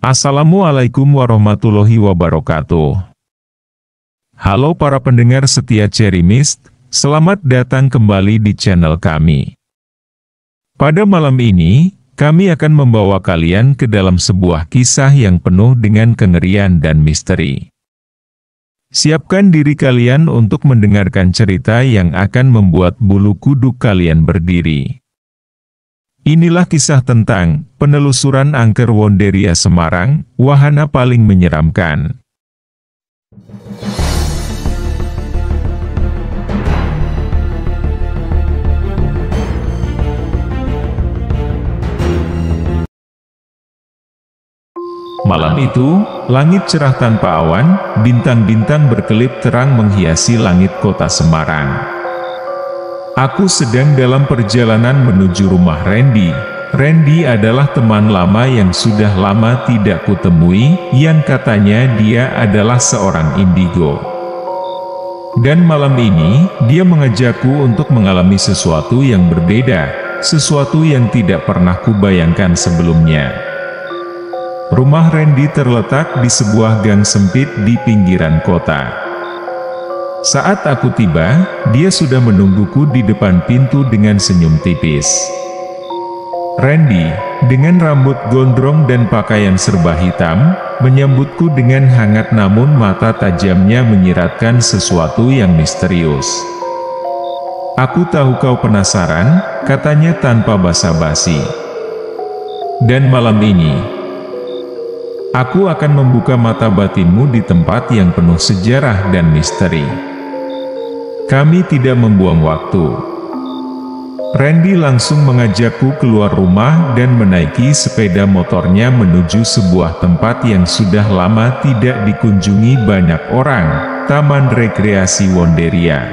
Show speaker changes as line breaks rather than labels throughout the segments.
Assalamualaikum warahmatullahi wabarakatuh. Halo para pendengar setia Cherry Mist, selamat datang kembali di channel kami. Pada malam ini, kami akan membawa kalian ke dalam sebuah kisah yang penuh dengan kengerian dan misteri. Siapkan diri kalian untuk mendengarkan cerita yang akan membuat bulu kuduk kalian berdiri. Inilah kisah tentang penelusuran angker Wonderia Semarang, wahana paling menyeramkan. Malam itu, langit cerah tanpa awan, bintang-bintang berkelip terang menghiasi langit kota Semarang. Aku sedang dalam perjalanan menuju rumah Randy. Randy adalah teman lama yang sudah lama tidak kutemui, yang katanya dia adalah seorang indigo. Dan malam ini, dia mengajakku untuk mengalami sesuatu yang berbeda, sesuatu yang tidak pernah kubayangkan sebelumnya. Rumah Randy terletak di sebuah gang sempit di pinggiran kota. Saat aku tiba, dia sudah menungguku di depan pintu dengan senyum tipis. Randy, dengan rambut gondrong dan pakaian serba hitam, menyambutku dengan hangat namun mata tajamnya menyiratkan sesuatu yang misterius. "Aku tahu kau penasaran," katanya tanpa basa-basi. "Dan malam ini, aku akan membuka mata batinmu di tempat yang penuh sejarah dan misteri." Kami tidak membuang waktu. Randy langsung mengajakku keluar rumah dan menaiki sepeda motornya menuju sebuah tempat yang sudah lama tidak dikunjungi banyak orang, Taman Rekreasi Wonderia.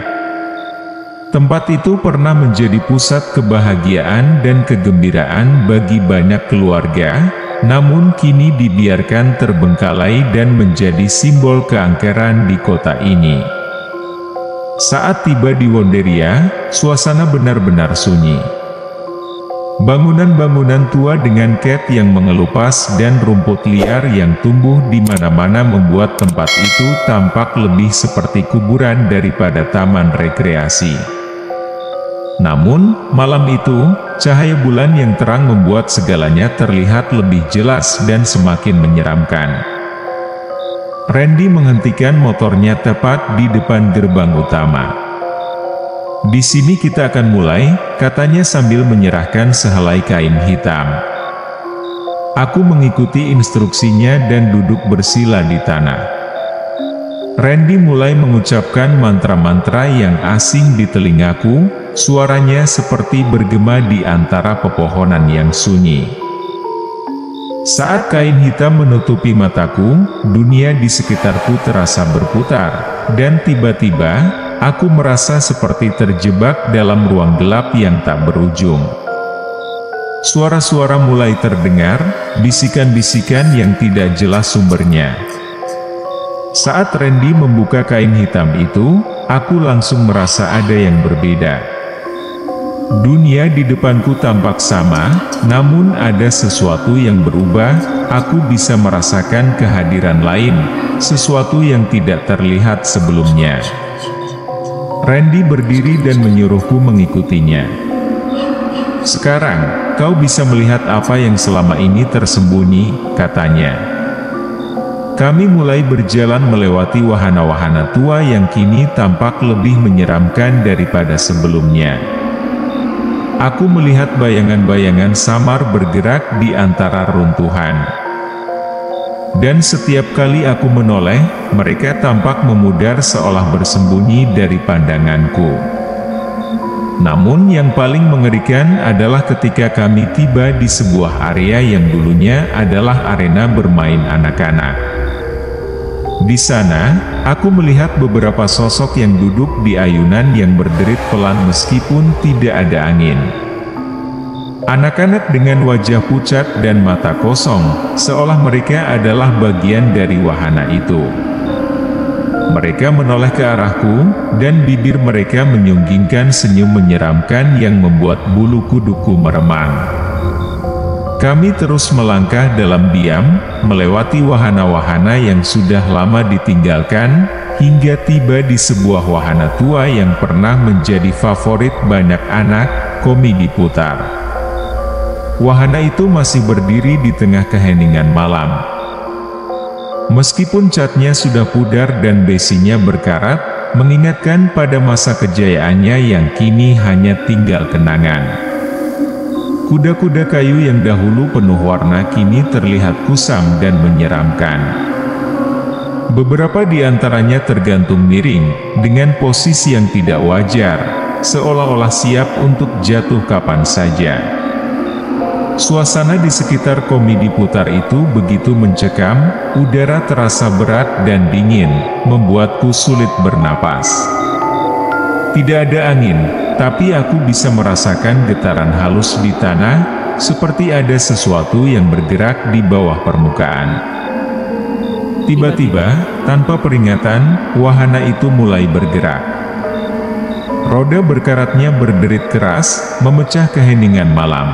Tempat itu pernah menjadi pusat kebahagiaan dan kegembiraan bagi banyak keluarga, namun kini dibiarkan terbengkalai dan menjadi simbol keangkeran di kota ini. Saat tiba di Wonderia, suasana benar-benar sunyi. Bangunan-bangunan tua dengan cat yang mengelupas dan rumput liar yang tumbuh di mana-mana membuat tempat itu tampak lebih seperti kuburan daripada taman rekreasi. Namun, malam itu, cahaya bulan yang terang membuat segalanya terlihat lebih jelas dan semakin menyeramkan. Randy menghentikan motornya tepat di depan gerbang utama. "Di sini kita akan mulai," katanya sambil menyerahkan sehelai kain hitam. Aku mengikuti instruksinya dan duduk bersila di tanah. Randy mulai mengucapkan mantra-mantra yang asing di telingaku, suaranya seperti bergema di antara pepohonan yang sunyi. Saat kain hitam menutupi mataku, dunia di sekitarku terasa berputar, dan tiba-tiba, aku merasa seperti terjebak dalam ruang gelap yang tak berujung. Suara-suara mulai terdengar, bisikan-bisikan yang tidak jelas sumbernya. Saat Randy membuka kain hitam itu, aku langsung merasa ada yang berbeda. Dunia di depanku tampak sama, namun ada sesuatu yang berubah. Aku bisa merasakan kehadiran lain, sesuatu yang tidak terlihat sebelumnya. Randy berdiri dan menyuruhku mengikutinya. "Sekarang, kau bisa melihat apa yang selama ini tersembunyi," katanya. Kami mulai berjalan melewati wahana-wahana tua yang kini tampak lebih menyeramkan daripada sebelumnya. Aku melihat bayangan-bayangan samar bergerak di antara runtuhan. Dan setiap kali aku menoleh, mereka tampak memudar seolah bersembunyi dari pandanganku. Namun yang paling mengerikan adalah ketika kami tiba di sebuah area yang dulunya adalah arena bermain anak-anak. Di sana, aku melihat beberapa sosok yang duduk di ayunan yang berderit pelan meskipun tidak ada angin. Anak-anak dengan wajah pucat dan mata kosong, seolah mereka adalah bagian dari wahana itu. Mereka menoleh ke arahku, dan bibir mereka menyunggingkan senyum menyeramkan yang membuat bulu kuduku meremang. Kami terus melangkah dalam diam, melewati wahana-wahana yang sudah lama ditinggalkan, hingga tiba di sebuah wahana tua yang pernah menjadi favorit banyak anak, Komedi Putar. Wahana itu masih berdiri di tengah keheningan malam. Meskipun catnya sudah pudar dan besinya berkarat, mengingatkan pada masa kejayaannya yang kini hanya tinggal kenangan. Kuda-kuda kayu yang dahulu penuh warna kini terlihat kusam dan menyeramkan. Beberapa di antaranya tergantung miring, dengan posisi yang tidak wajar, seolah-olah siap untuk jatuh kapan saja. Suasana di sekitar Komedi Putar itu begitu mencekam, udara terasa berat dan dingin, membuatku sulit bernapas. Tidak ada angin, tapi aku bisa merasakan getaran halus di tanah, seperti ada sesuatu yang bergerak di bawah permukaan. Tiba-tiba, tanpa peringatan, wahana itu mulai bergerak. Roda berkaratnya berderit keras, memecah keheningan malam.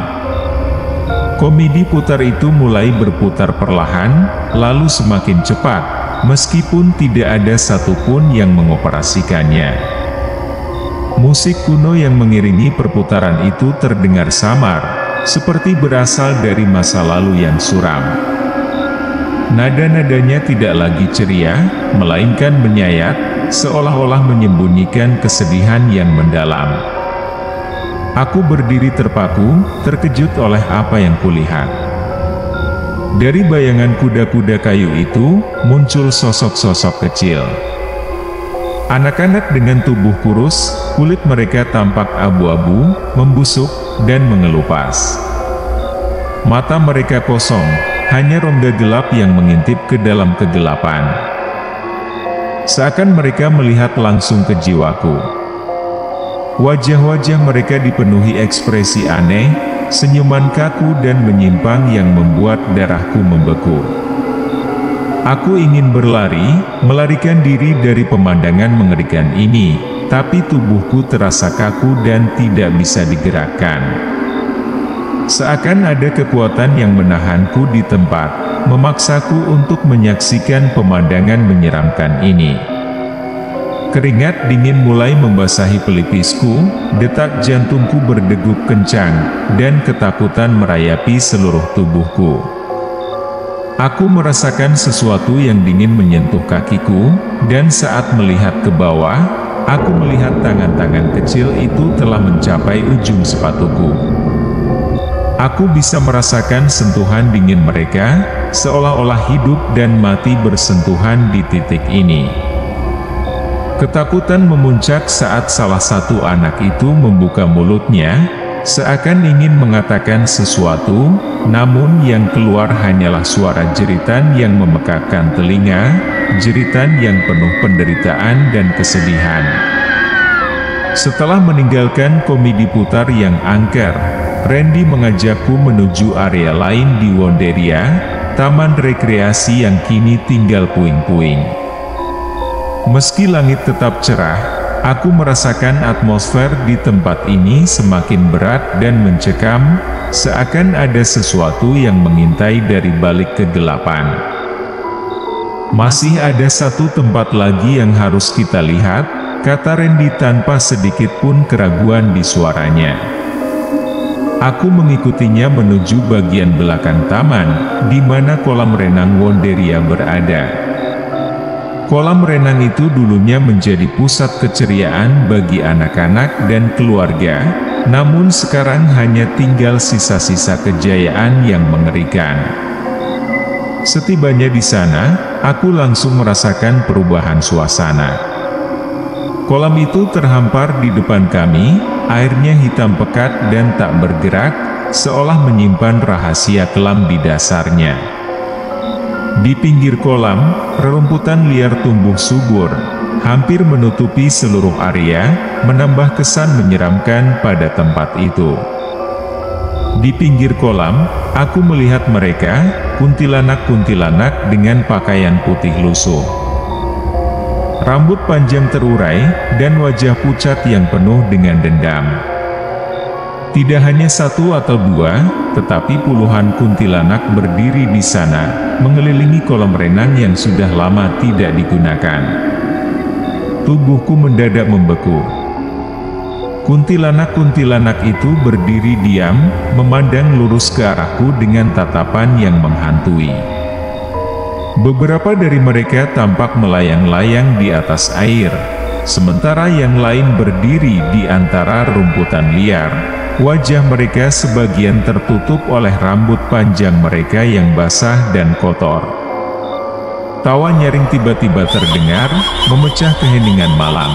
Komedi Putar itu mulai berputar perlahan, lalu semakin cepat, meskipun tidak ada satupun yang mengoperasikannya. Musik kuno yang mengiringi perputaran itu terdengar samar, seperti berasal dari masa lalu yang suram. Nada-nadanya tidak lagi ceria, melainkan menyayat, seolah-olah menyembunyikan kesedihan yang mendalam. Aku berdiri terpaku, terkejut oleh apa yang kulihat. Dari bayangan kuda-kuda kayu itu, muncul sosok-sosok kecil. Anak-anak dengan tubuh kurus, kulit mereka tampak abu-abu, membusuk, dan mengelupas. Mata mereka kosong, hanya rongga gelap yang mengintip ke dalam kegelapan. Seakan mereka melihat langsung ke jiwaku. Wajah-wajah mereka dipenuhi ekspresi aneh, senyuman kaku dan menyimpang yang membuat darahku membeku. Aku ingin berlari, melarikan diri dari pemandangan mengerikan ini, tapi tubuhku terasa kaku dan tidak bisa digerakkan. Seakan ada kekuatan yang menahanku di tempat, memaksaku untuk menyaksikan pemandangan menyeramkan ini. Keringat dingin mulai membasahi pelipisku, detak jantungku berdegup kencang, dan ketakutan merayapi seluruh tubuhku. Aku merasakan sesuatu yang dingin menyentuh kakiku, dan saat melihat ke bawah, aku melihat tangan-tangan kecil itu telah mencapai ujung sepatuku. Aku bisa merasakan sentuhan dingin mereka, seolah-olah hidup dan mati bersentuhan di titik ini. Ketakutan memuncak saat salah satu anak itu membuka mulutnya, seakan ingin mengatakan sesuatu, namun yang keluar hanyalah suara jeritan yang memekakkan telinga, jeritan yang penuh penderitaan dan kesedihan. Setelah meninggalkan Komedi Putar yang angker, Randy mengajakku menuju area lain di Wonderia, taman rekreasi yang kini tinggal puing-puing. Meski langit tetap cerah, aku merasakan atmosfer di tempat ini semakin berat dan mencekam, seakan ada sesuatu yang mengintai dari balik kegelapan. Masih ada satu tempat lagi yang harus kita lihat, kata Randy tanpa sedikit pun keraguan di suaranya. Aku mengikutinya menuju bagian belakang taman, di mana kolam renang Wonderia berada. Kolam renang itu dulunya menjadi pusat keceriaan bagi anak-anak dan keluarga, namun sekarang hanya tinggal sisa-sisa kejayaan yang mengerikan. Setibanya di sana, aku langsung merasakan perubahan suasana. Kolam itu terhampar di depan kami, airnya hitam pekat dan tak bergerak, seolah menyimpan rahasia kelam di dasarnya. Di pinggir kolam, rerumputan liar tumbuh subur, hampir menutupi seluruh area, menambah kesan menyeramkan pada tempat itu. Di pinggir kolam, aku melihat mereka, kuntilanak-kuntilanak dengan pakaian putih lusuh. Rambut panjang terurai, dan wajah pucat yang penuh dengan dendam. Tidak hanya satu atau dua, tetapi puluhan kuntilanak berdiri di sana, mengelilingi kolam renang yang sudah lama tidak digunakan. Tubuhku mendadak membeku. Kuntilanak-kuntilanak itu berdiri diam, memandang lurus ke arahku dengan tatapan yang menghantui. Beberapa dari mereka tampak melayang-layang di atas air, sementara yang lain berdiri di antara rumputan liar. Wajah mereka sebagian tertutup oleh rambut panjang mereka yang basah dan kotor. Tawa nyaring tiba-tiba terdengar, memecah keheningan malam.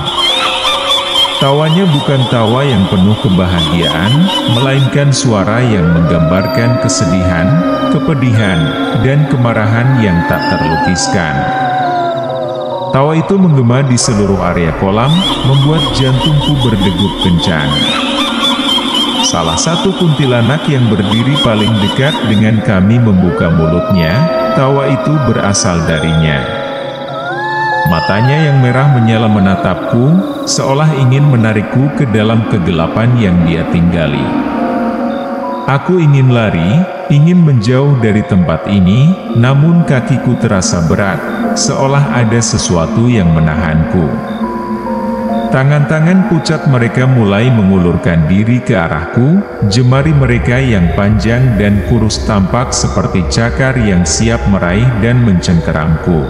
Tawanya bukan tawa yang penuh kebahagiaan, melainkan suara yang menggambarkan kesedihan, kepedihan, dan kemarahan yang tak terlukiskan. Tawa itu menggema di seluruh area kolam, membuat jantungku berdegup kencang. Salah satu kuntilanak yang berdiri paling dekat dengan kami membuka mulutnya, tawa itu berasal darinya. Matanya yang merah menyala menatapku, seolah ingin menarikku ke dalam kegelapan yang dia tinggali. Aku ingin lari, ingin menjauh dari tempat ini, namun kakiku terasa berat, seolah ada sesuatu yang menahanku. Tangan-tangan pucat mereka mulai mengulurkan diri ke arahku, jemari mereka yang panjang dan kurus tampak seperti cakar yang siap meraih dan mencengkeramku.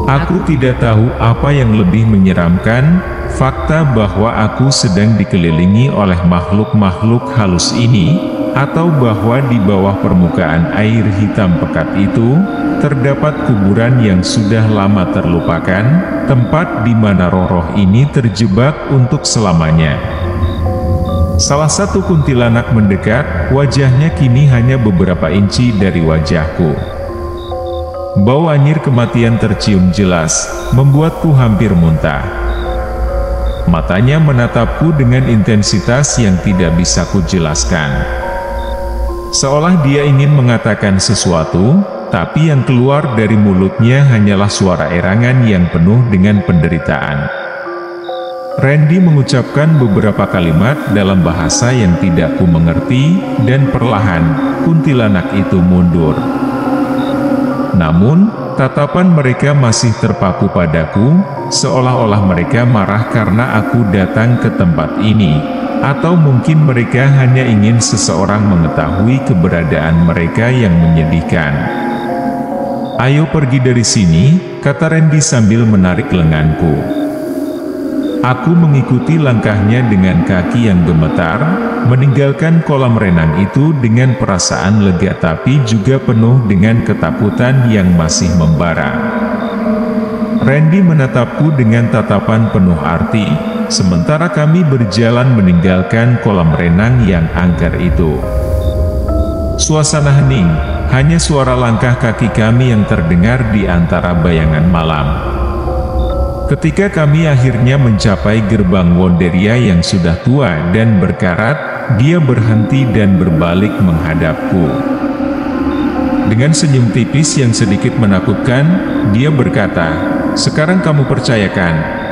Aku tidak tahu apa yang lebih menyeramkan, fakta bahwa aku sedang dikelilingi oleh makhluk-makhluk halus ini, atau bahwa di bawah permukaan air hitam pekat itu, terdapat kuburan yang sudah lama terlupakan, tempat di mana roh-roh ini terjebak untuk selamanya. Salah satu kuntilanak mendekat, wajahnya kini hanya beberapa inci dari wajahku. Bau anyir kematian tercium jelas, membuatku hampir muntah. Matanya menatapku dengan intensitas yang tidak bisa kujelaskan. Seolah dia ingin mengatakan sesuatu, tapi yang keluar dari mulutnya hanyalah suara erangan yang penuh dengan penderitaan. Randy mengucapkan beberapa kalimat dalam bahasa yang tidak ku mengerti, dan perlahan, kuntilanak itu mundur. Namun, tatapan mereka masih terpaku padaku, seolah-olah mereka marah karena aku datang ke tempat ini, atau mungkin mereka hanya ingin seseorang mengetahui keberadaan mereka yang menyedihkan. "Ayo pergi dari sini," kata Randy sambil menarik lenganku. Aku mengikuti langkahnya dengan kaki yang gemetar, meninggalkan kolam renang itu dengan perasaan lega tapi juga penuh dengan ketakutan yang masih membara. Randy menatapku dengan tatapan penuh arti, sementara kami berjalan meninggalkan kolam renang yang angker itu. Suasana hening, hanya suara langkah kaki kami yang terdengar di antara bayangan malam. Ketika kami akhirnya mencapai gerbang Wonderia yang sudah tua dan berkarat, dia berhenti dan berbalik menghadapku. Dengan senyum tipis yang sedikit menakutkan, dia berkata, "Sekarang kamu percayakan?"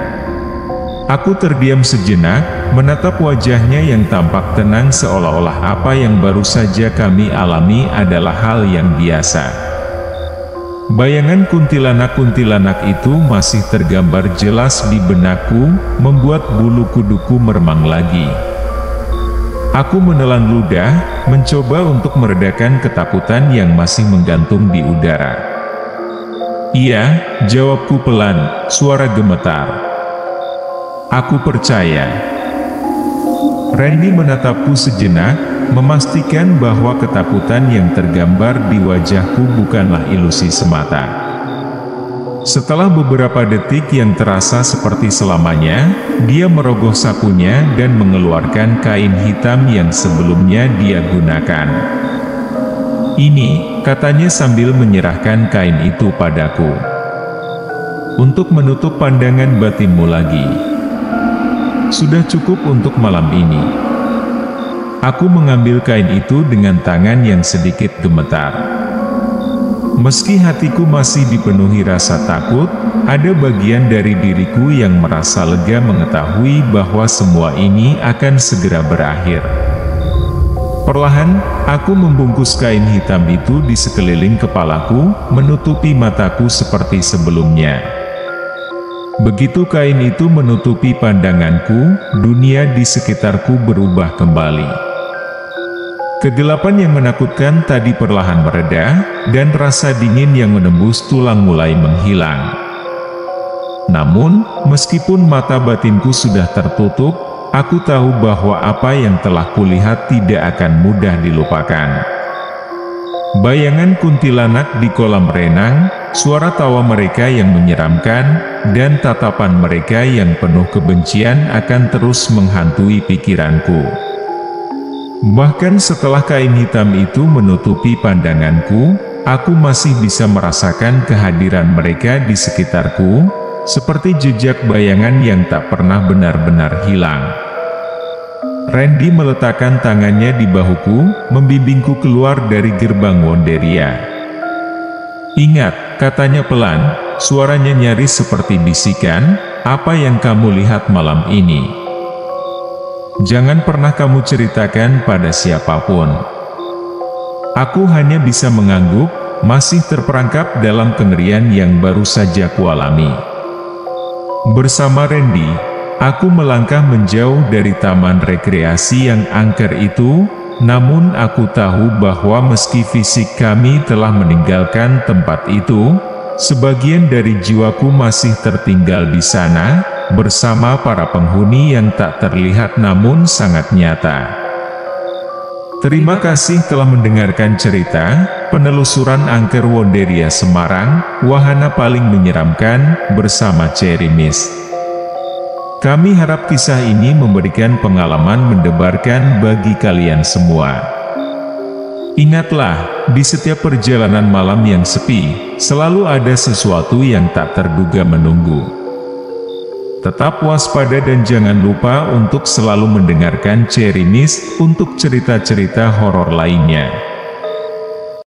Aku terdiam sejenak, menatap wajahnya yang tampak tenang seolah-olah apa yang baru saja kami alami adalah hal yang biasa. Bayangan kuntilanak-kuntilanak itu masih tergambar jelas di benakku, membuat bulu kuduku meremang lagi. Aku menelan ludah, mencoba untuk meredakan ketakutan yang masih menggantung di udara. "Iya," jawabku pelan, suara gemetar. "Aku percaya." Randy menatapku sejenak, memastikan bahwa ketakutan yang tergambar di wajahku bukanlah ilusi semata. Setelah beberapa detik yang terasa seperti selamanya, dia merogoh sakunya dan mengeluarkan kain hitam yang sebelumnya dia gunakan. "Ini," katanya sambil menyerahkan kain itu padaku. "Untuk menutup pandangan batinmu lagi. Sudah cukup untuk malam ini." Aku mengambil kain itu dengan tangan yang sedikit gemetar. meski hatiku masih dipenuhi rasa takut, ada bagian dari diriku yang merasa lega mengetahui bahwa semua ini akan segera berakhir. Perlahan, aku membungkus kain hitam itu di sekeliling kepalaku, menutupi mataku seperti sebelumnya. Begitu kain itu menutupi pandanganku, dunia di sekitarku berubah kembali. Kegelapan yang menakutkan tadi perlahan mereda, dan rasa dingin yang menembus tulang mulai menghilang. Namun, meskipun mata batinku sudah tertutup, aku tahu bahwa apa yang telah kulihat tidak akan mudah dilupakan. Bayangan kuntilanak di kolam renang, suara tawa mereka yang menyeramkan, dan tatapan mereka yang penuh kebencian akan terus menghantui pikiranku. Bahkan setelah kain hitam itu menutupi pandanganku, aku masih bisa merasakan kehadiran mereka di sekitarku, seperti jejak bayangan yang tak pernah benar-benar hilang. Randy meletakkan tangannya di bahuku, membimbingku keluar dari gerbang Wonderia. "Ingat," katanya pelan, suaranya nyaris seperti bisikan, "apa yang kamu lihat malam ini? Jangan pernah kamu ceritakan pada siapapun." Aku hanya bisa mengangguk, masih terperangkap dalam kengerian yang baru saja kualami. Bersama Randy, aku melangkah menjauh dari taman rekreasi yang angker itu, namun aku tahu bahwa meski fisik kami telah meninggalkan tempat itu, sebagian dari jiwaku masih tertinggal di sana, bersama para penghuni yang tak terlihat namun sangat nyata. Terima kasih telah mendengarkan cerita Penelusuran Angker Wonderia Semarang, Wahana Paling Menyeramkan, bersama Cherry Mist. Kami harap kisah ini memberikan pengalaman mendebarkan bagi kalian semua. Ingatlah, di setiap perjalanan malam yang sepi, selalu ada sesuatu yang tak terduga menunggu. Tetap waspada dan jangan lupa untuk selalu mendengarkan Cherry Mist untuk cerita-cerita horor lainnya.